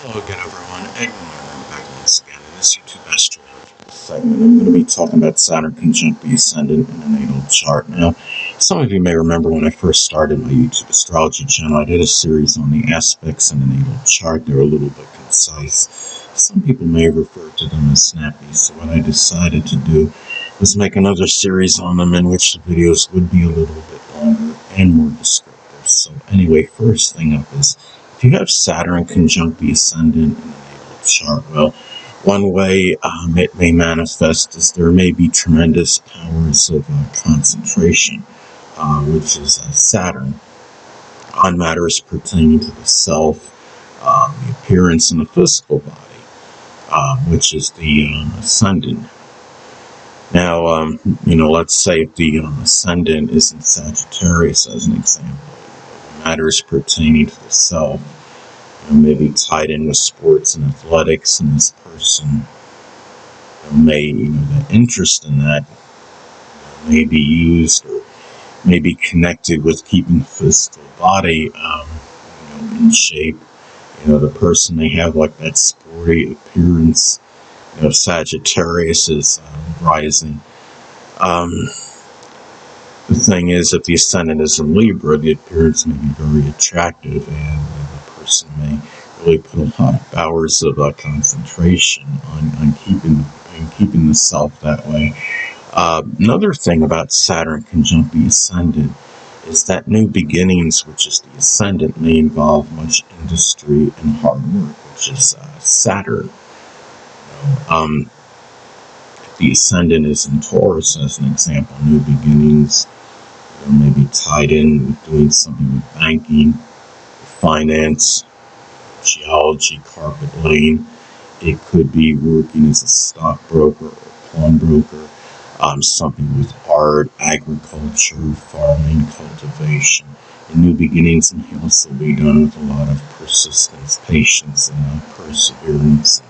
Hello again, everyone, and welcome back once again in this YouTube astrological segment. I'm going to be talking about Saturn conjunct the Ascendant in a natal chart. Now, some of you may remember when I first started my YouTube astrology channel, I did a series on the aspects in a natal chart. They're a little bit concise. Some people may refer to them as snappy, so what I decided to do was make another series on them in which the videos would be a little bit longer and more descriptive. So anyway, first thing up is, if you have Saturn conjunct the Ascendant in a natal chart, well, one way it may manifest is there may be tremendous powers of concentration, which is Saturn, on matters pertaining to the self, the appearance, and the physical body, which is the Ascendant. Now, let's say if the Ascendant is in Sagittarius, as an example, matters pertaining to the self, maybe tied in with sports and athletics, and this person may, the interest in that may be used or may be connected with keeping the physical body, in shape. The person may have like that sporty appearance. Sagittarius is rising. The thing is, if the Ascendant is in Libra, the appearance may be very attractive, and the person may really put a lot of hours of concentration on keeping the self that way. Another thing about Saturn conjunct the Ascendant is that new beginnings, which is the Ascendant, may involve much industry and hard work, which is Saturn. If the Ascendant is in Taurus, as an example, new beginnings may be tied in with doing something with banking, finance, geology, carpet laying. It could be working as a stockbroker or pawnbroker, something with art, agriculture, farming, cultivation. And new beginnings may also be done with a lot of persistence, patience, and perseverance.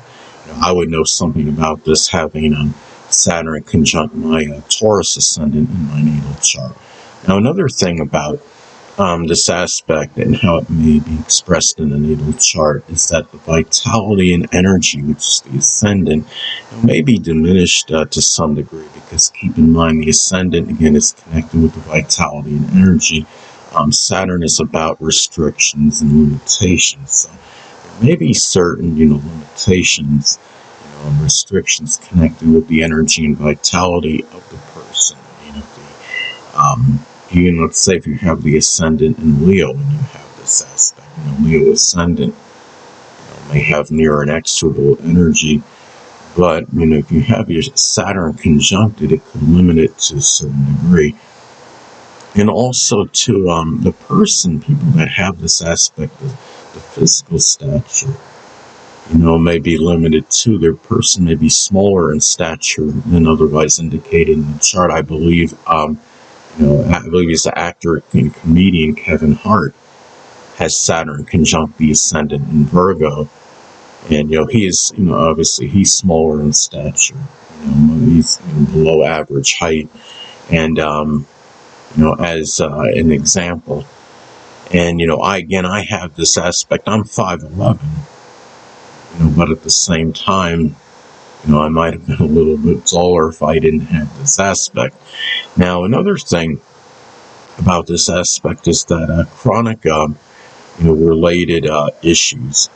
I would know something about this having Saturn conjunct my Taurus Ascendant in my natal chart. Now, another thing about this aspect and how it may be expressed in the natal chart is that the vitality and energy, which is the Ascendant, may be diminished to some degree, because keep in mind the Ascendant, again, is connected with the vitality and energy. Saturn is about restrictions and limitations, so there may be certain, limitations, and restrictions connected with the energy and vitality of the person. Even let's say if you have the Ascendant in Leo and you have this aspect, Leo Ascendant may have near inexorable energy, but if you have your Saturn conjuncted, it could limit it to a certain degree. And also to the person, people that have this aspect of the physical stature, may be limited to. Their person may be smaller in stature than otherwise indicated in the chart. I believe he's the actor and comedian Kevin Hart has Saturn conjunct the Ascendant in Virgo, and he is obviously he's smaller in stature. He's below average height, and as an example, and I have this aspect. I'm 5'11", but at the same time, I might have been a little bit taller if I didn't have this aspect. Now, another thing about this aspect is that chronic, related issues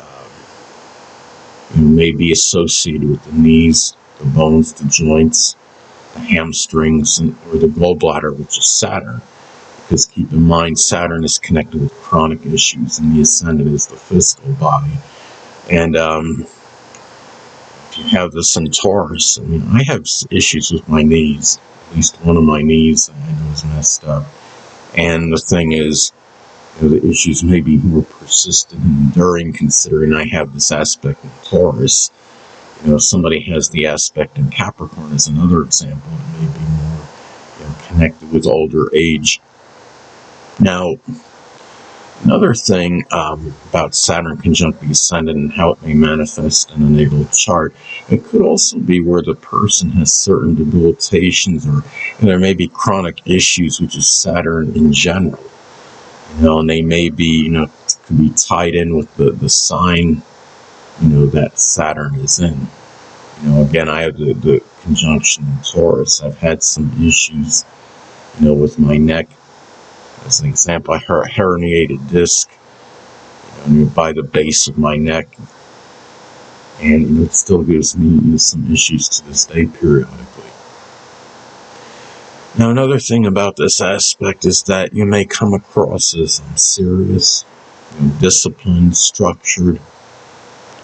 may be associated with the knees, the bones, the joints, the hamstrings, or the gallbladder, which is Saturn. Because keep in mind, Saturn is connected with chronic issues, and the Ascendant is the physical body. And if you have this in Taurus, I have issues with my knees. At least one of my knees I know is messed up. And the thing is, the issues may be more persistent and enduring, considering I have this aspect in Taurus. If somebody has the aspect in Capricorn, as another example, it may be more connected with older age. Now, another thing about Saturn conjunct the Ascendant and how it may manifest in a natal chart, it could also be where the person has certain debilitations, or there may be chronic issues, which is Saturn in general. And they may be, could be tied in with the sign that Saturn is in. Again, I have the conjunction in Taurus. I've had some issues, with my neck. As an example, I had a herniated disc, by the base of my neck. And it still gives me some issues to this day periodically. Now, another thing about this aspect is that you may come across as serious, disciplined, structured,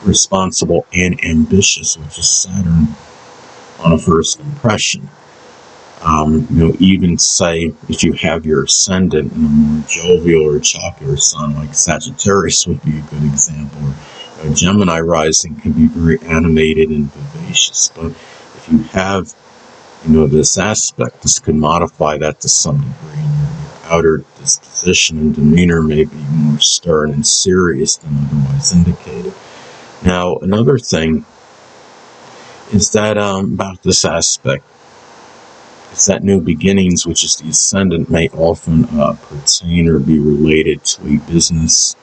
responsible, and ambitious, which is Saturn on a first impression. Even say if you have your ascendant in a more jovial or jocular sign like Sagittarius would be a good example. Or Gemini rising can be very animated and vivacious, but if you have this aspect, this could modify that to some degree. Your outer disposition and demeanor may be more stern and serious than otherwise indicated. Now, another thing is that about this aspect is that new beginnings, which is the ascendant, may often pertain or be related to a business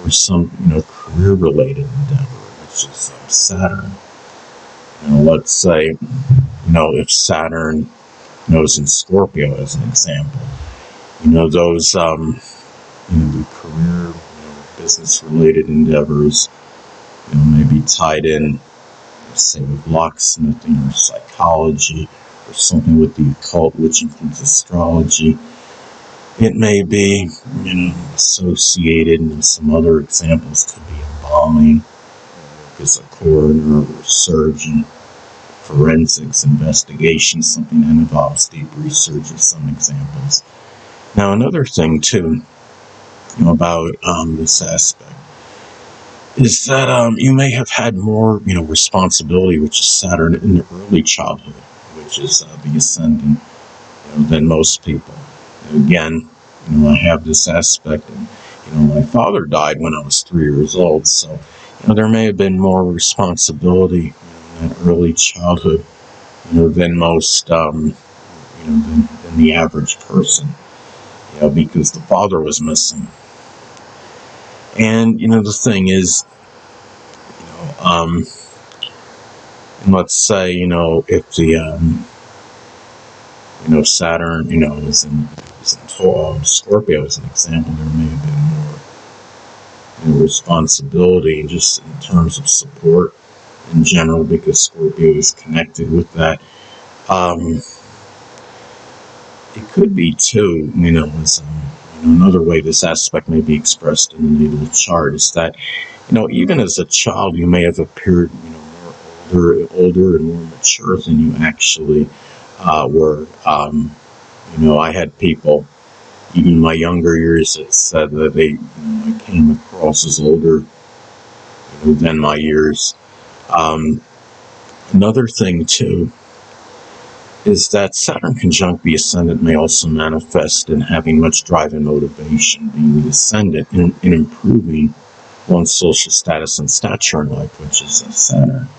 or some career-related endeavor, which is Saturn. Let's say if Saturn is in Scorpio as an example, those the career, business-related endeavors, may be tied in, say, with locksmithing or psychology, or something with the occult, which includes astrology. It may be, associated, and some other examples could be embalming, as a coroner or surgeon, forensics, investigation, something that involves deep research, or some examples. Now, another thing, too, about this aspect is that you may have had more, responsibility, which is Saturn, in the early childhood, which is the ascendant, than most people. Again, I have this aspect, and my father died when I was 3 years old, so there may have been more responsibility in that early childhood, than most, than the average person, because the father was missing. And the thing is, and let's say, if the Saturn, is in Scorpio as an example, there may have been more responsibility just in terms of support in general, because Scorpio is connected with that. It could be too, as another way this aspect may be expressed in the natal chart is that, even as a child, you may have appeared, more older and more mature than you actually were. I had people, even in my younger years, that said that they, I came across as older, than my years. Another thing, too, is that Saturn conjunct the ascendant may also manifest in having much drive and motivation, being the ascendant, in improving one's social status and stature in life, which is Saturn.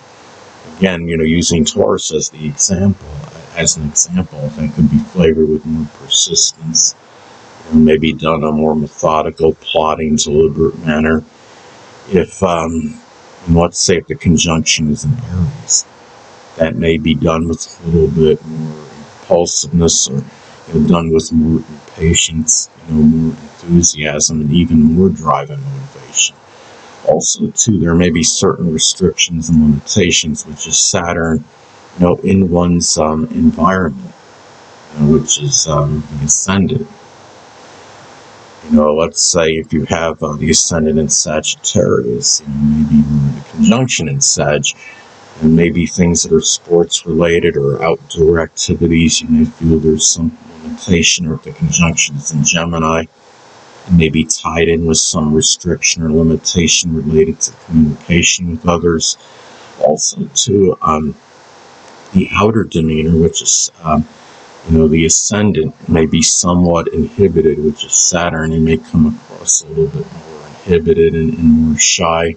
Again, using Taurus as an example, that could be flavored with more persistence, maybe done in a more methodical, plotting, deliberate manner. If, let's say, if the conjunction is in Aries, that may be done with a little bit more impulsiveness, or done with more impatience, more enthusiasm, and even more drive and motivation. Also, too, there may be certain restrictions and limitations, which is Saturn, in one's environment, which is the ascendant. Let's say if you have the ascendant in Sagittarius, maybe the conjunction in Sag, and maybe things that are sports related or outdoor activities, you may feel there's some limitation, or if the conjunction is in Gemini, it may be tied in with some restriction or limitation related to communication with others. Also, too, the outer demeanor, which is, the ascendant, may be somewhat inhibited, which is Saturn. You may come across a little bit more inhibited and more shy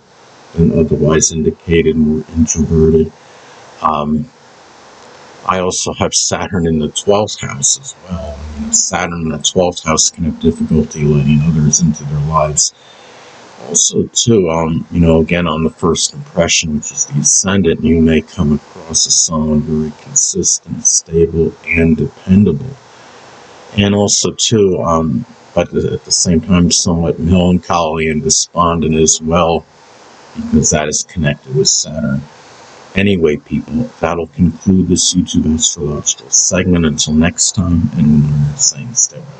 than otherwise indicated, more introverted. I also have Saturn in the 12th house as well. Saturn in the 12th house can have difficulty letting others into their lives. Also, too, again, on the first impression, which is the Ascendant, you may come across as someone very consistent, stable, and dependable. And also, too, but at the same time, somewhat melancholy and despondent as well, because that is connected with Saturn. Anyway, people, that'll conclude this YouTube astrological segment. Until next time, and remember saying stay right.